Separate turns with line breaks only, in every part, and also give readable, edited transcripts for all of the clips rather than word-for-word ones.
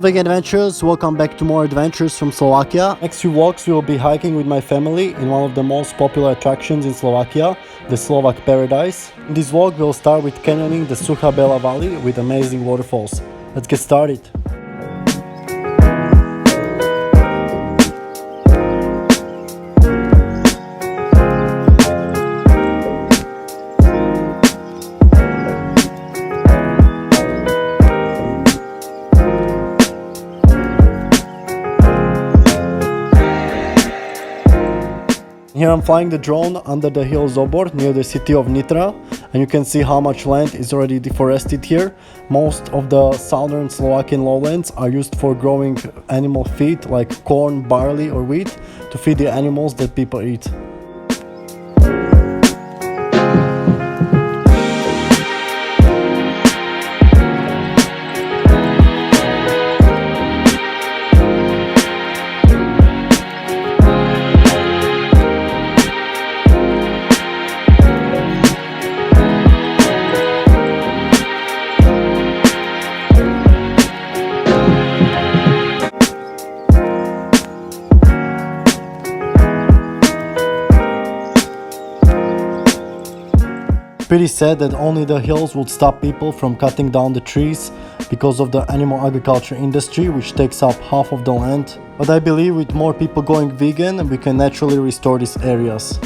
Big adventures, welcome back to more adventures from Slovakia. Next few vlogs we will be hiking with my family in one of the most popular attractions in Slovakia, the Slovak Paradise. In this vlog we'll start with canyoning the Sucha Bela Valley with amazing waterfalls. Let's get started. Here I'm flying the drone under the hill Zobor near the city of Nitra, and you can see how much land is already deforested here. Most of the southern Slovakian lowlands are used for growing animal feed like corn, barley or wheat to feed the animals that people eat. Pretty sad that only the hills would stop people from cutting down the trees because of the animal agriculture industry, which takes up half of the land. But I believe with more people going vegan, we can naturally restore these areas.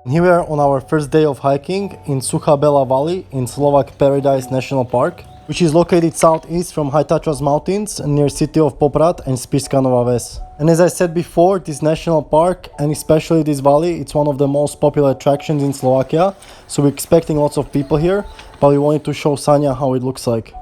Here we are on our first day of hiking in Sucha Bela Valley in Slovak Paradise National Park, which is located southeast from High Tatras Mountains near city of Poprad and Spišská Nová Ves. And as I said before, this national park and especially this valley, it's one of the most popular attractions in Slovakia, so we're expecting lots of people here, but we wanted to show Sanya how it looks like.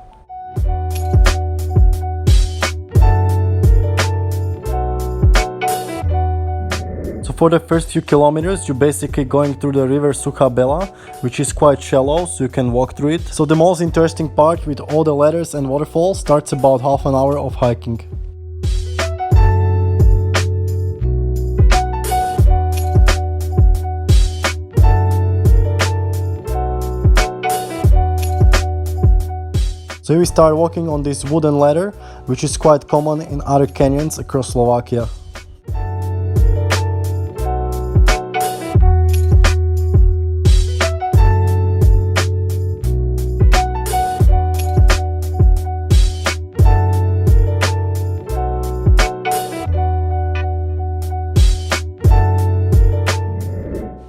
For the first few kilometers, you're basically going through the river Sucha Bela, which is quite shallow, so you can walk through it. So the most interesting part with all the ladders and waterfalls starts about half an hour of hiking. So we start walking on this wooden ladder, which is quite common in other canyons across Slovakia.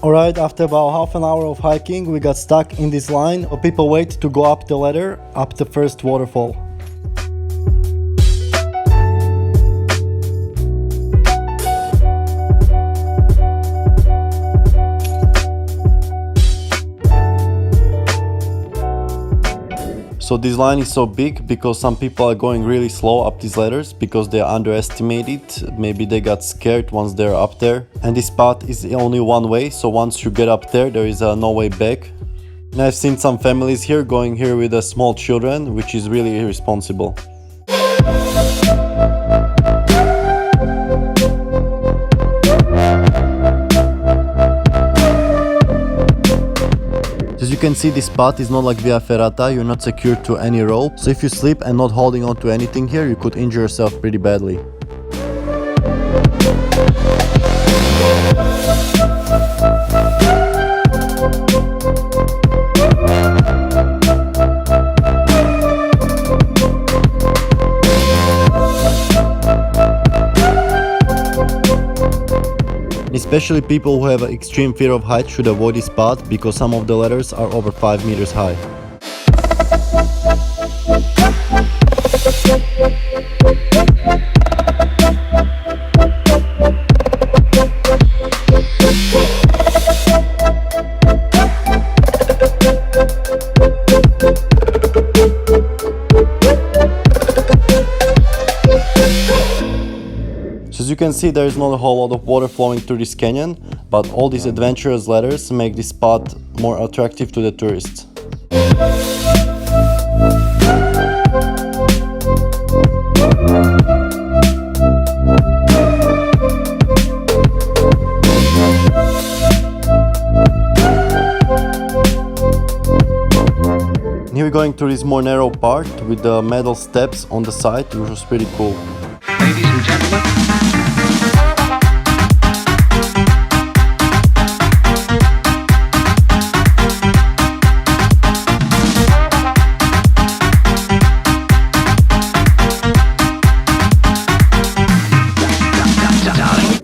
Alright, after about half an hour of hiking, we got stuck in this line. People wait to go up the ladder, up the first waterfall. So this line is so big because some people are going really slow up these ladders because they underestimate it. Maybe they got scared once they're up there. And this path is only one way, so once you get up there, there is no way back. And I've seen some families here going here with small children, which is really irresponsible. As you can see, this path is not like Via Ferrata, you're not secured to any rope, so if you slip and not holding on to anything here, you could injure yourself pretty badly. Especially people who have an extreme fear of height should avoid this path because some of the ladders are over 5 meters high. So as you can see, there is not a whole lot of water flowing through this canyon, but all these adventurous ladders make this spot more attractive to the tourists. Here we're going through this more narrow part with the metal steps on the side, which was pretty cool.
Ladies and gentlemen.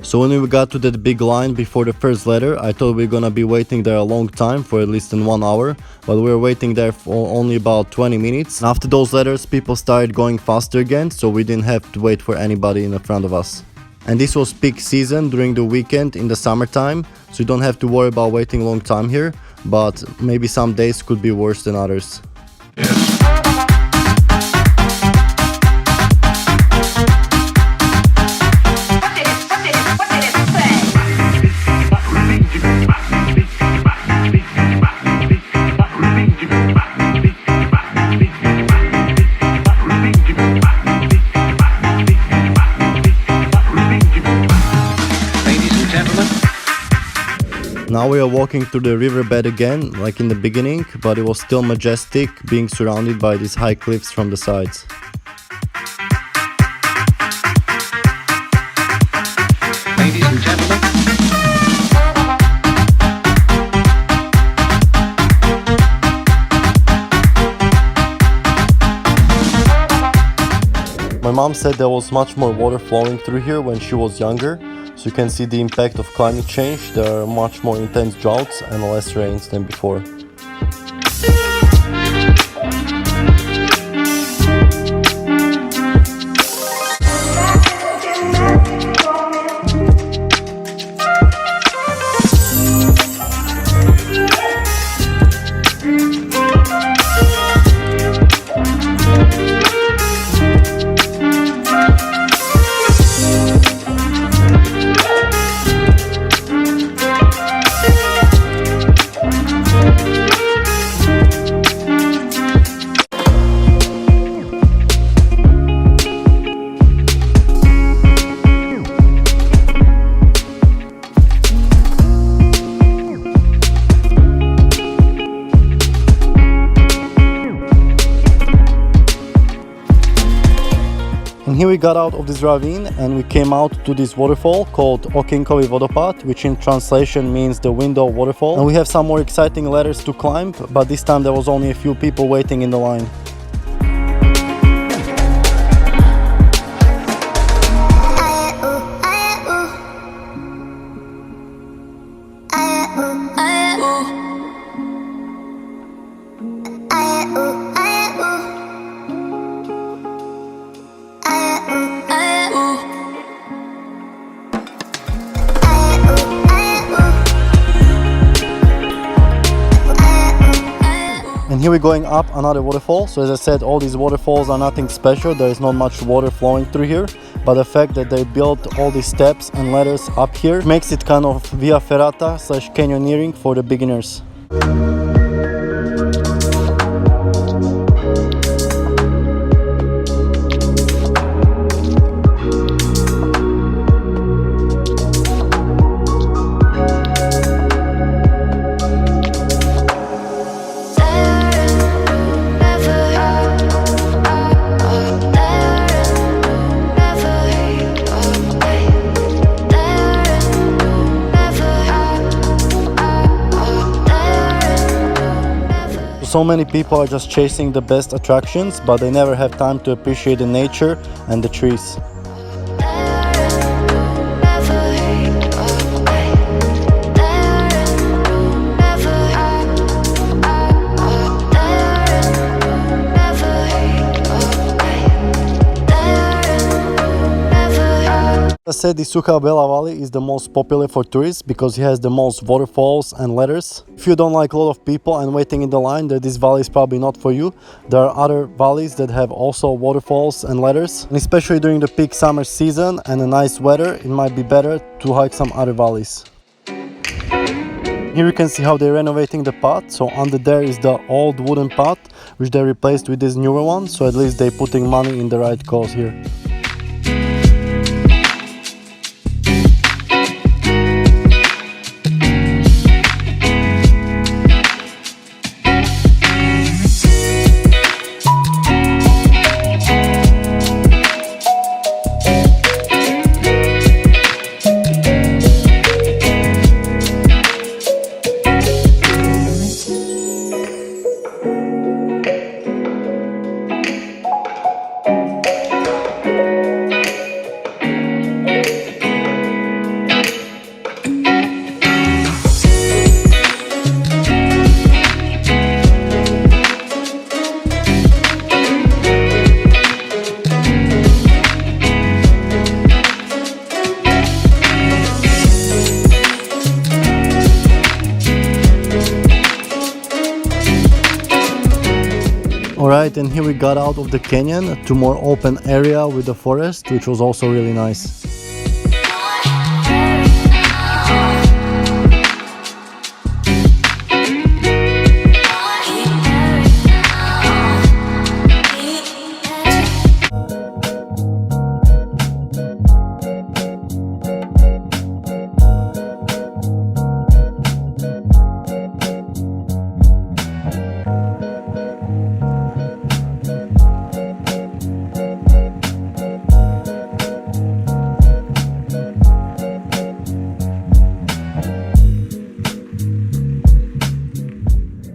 So when we got to that big line before the first ladder, I thought we were gonna be waiting there a long time, for at least 1 hour, but we were waiting there for only about 20 minutes. And after those ladders, people started going faster again, so we didn't have to wait for anybody in the front of us. And this was peak season during the weekend in the summertime, so you don't have to worry about waiting a long time here, but maybe some days could be worse than others. Now we are walking through the riverbed again, like in the beginning, but it was still majestic, being surrounded by these high cliffs from the sides.
Ladies and gentlemen.
My mom said there was much more water flowing through here when she was younger. So you can see the impact of climate change. There are much more intense droughts and less rains than before. And here we got out of this ravine and we came out to this waterfall called Okienkový vodopád, which in translation means the window waterfall. And we have some more exciting ladders to climb, but this time there was only a few people waiting in the line. And here we're going up another waterfall. So as I said, all these waterfalls are nothing special. There is not much water flowing through here, but the fact that they built all these steps and ladders up here makes it kind of via ferrata / canyoneering for the beginners. So many people are just chasing the best attractions, but they never have time to appreciate the nature and the trees. I said the Sucha Bela Valley is the most popular for tourists because it has the most waterfalls and ladders. If you don't like a lot of people and waiting in the line, then this valley is probably not for you. There are other valleys that have also waterfalls and ladders. And especially during the peak summer season and a nice weather, it might be better to hike some other valleys. Here you can see how they're renovating the path. So under there is the old wooden path, which they replaced with this newer one. So at least they're putting money in the right cause here. Alright, and here we got out of the canyon to more open area with the forest, which was also really nice.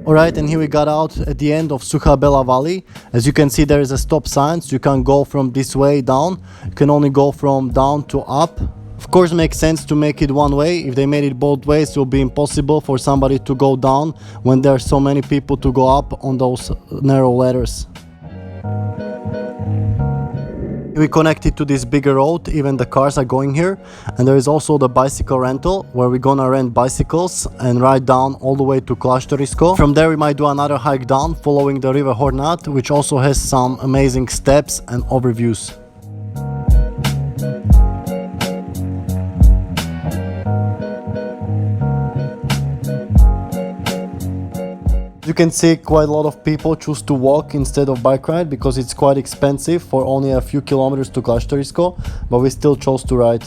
Alright, and here we got out at the end of Sucha Bela Valley. As you can see, there is a stop sign, so you can't go from this way down. You can only go from down to up. Of course, it makes sense to make it one way. If they made it both ways, it will be impossible for somebody to go down when there are so many people to go up on those narrow ladders. We connected to this bigger road, even the cars are going here. And there is also the bicycle rental, where we're gonna rent bicycles and ride down all the way to Klášterisko. From there we might do another hike down, following the river Hornat, which also has some amazing steps and overviews. You can see quite a lot of people choose to walk instead of bike ride because it's quite expensive for only a few kilometers to Klášterisko, but we still chose to ride.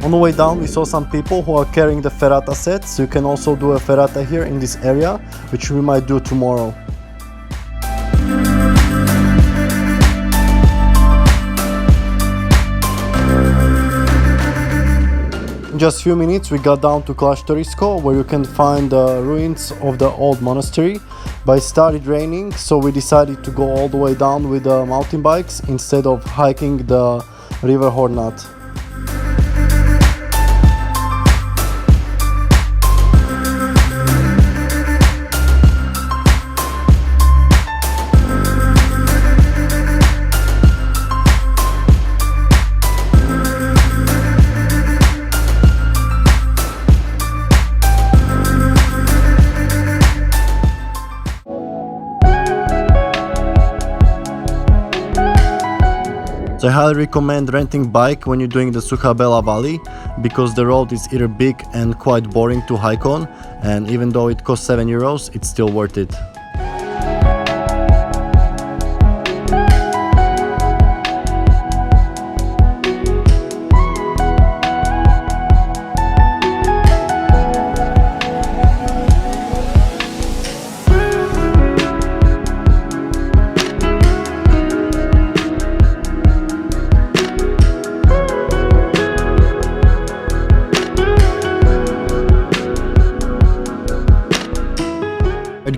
On the way down we saw some people who are carrying the ferrata set, so you can also do a ferrata here in this area, which we might do tomorrow. In just few minutes we got down to Klášterisko, where you can find the ruins of the old monastery. But it started raining, so we decided to go all the way down with the mountain bikes instead of hiking the river Hornat. So I highly recommend renting bike when you're doing the Sucha Bela Valley, because the road is either big and quite boring to hike on, and even though it costs €7, it's still worth it.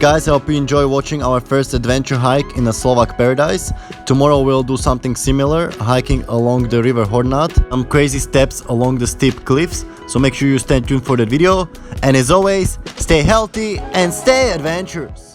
guys, I hope you enjoy watching our first adventure hike in a Slovak paradise. Tomorrow we'll do something similar, hiking along the river Hornat, some crazy steps along the steep cliffs, so make sure you stay tuned for that video. And as always, stay healthy and stay adventurous!